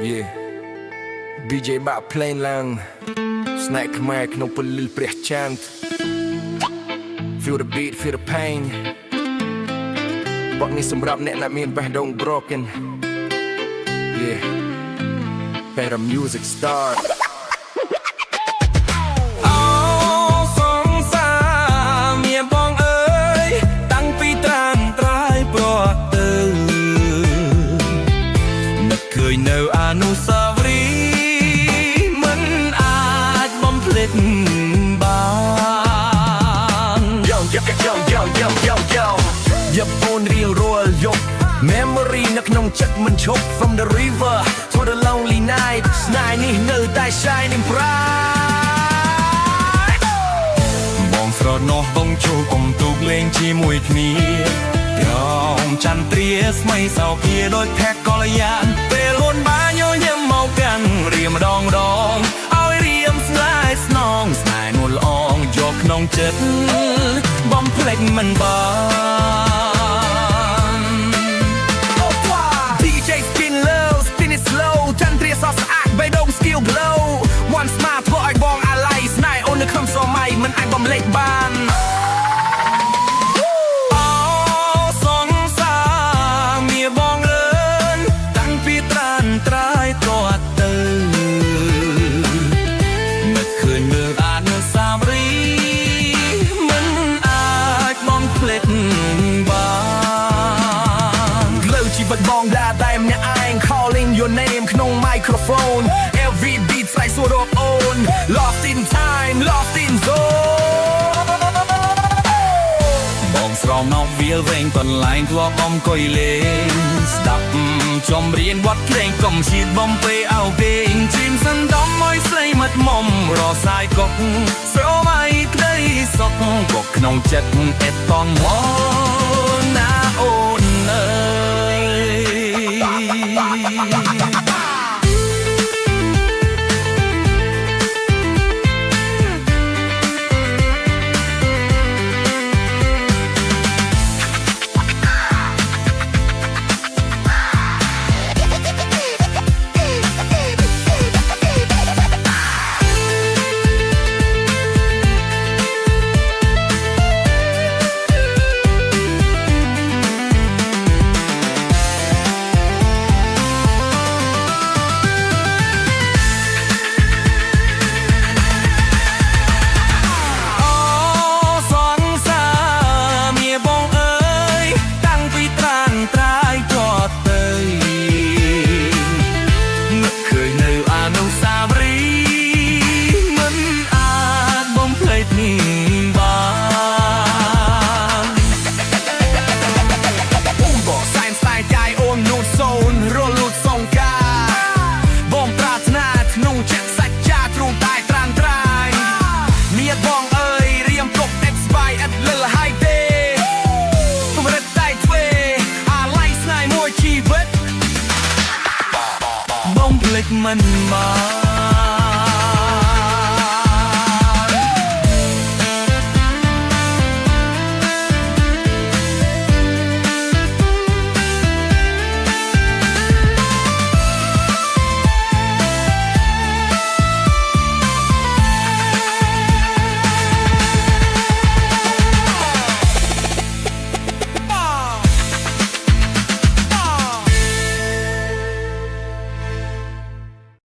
Yeah BJ បាក់ភ្លេងឡើងស្នែកខ្មែរក្នុងពលលឺព្រះច័ន្ទ Feel the beat feel the pain បទនេះសម្រាប់អ្នកដែលមានបេះដូង broken Yeah Better music startនៅអនុស្សាវរីយ៍មិនអាចបំភ្លេចបានយោអូនរៀងរាល់យប់ Memory នៅក្នុងចិត្តមិនឈប់ From the river to the lonely night ស្នេហ៍នេះនៅតែ shining bright បងស្រណោះបងចូលកុំទូកលេងជាមួយគ្នាយោមចន្ទ្រាស្មៃសោភាដោយផែកកលយានពេលលួនបាញញឹមមកកាន់រៀមម្ដងឲ្យរៀមស្នេហ៍ស្នងស្នេហ៍នួនល្អងយកក្នុងចិត្តបំភ្លេចមិនបាន DJ spin low spin it slow ចន្ទ្រាសស្អាតបេះដូង skill blow one smile ធ្វើឲ្យបងអាឡ័យស្នេហ៍អូននៅក្នុងសម័យមិនអាចបំភ្លេចបានបងដាតែម្នាក់ឯង calling your name ក្នុង microphone every beat ស្រ័យសួររកអូន lost in time lost in zone បងស្រោមណោវាលវែងកន្លែងធ្លាប់អង្គុយលេងស្ដាប់ចំរៀនបទភ្លេងកុំឈៀតបំពេអោពេងជិមសន្តំឲ្យស្រីមាត់មុំរសាយកុកស្រមៃក្តីសុខកុកក្នុងចិត្តអេតតងមកណាអូនអើมันมา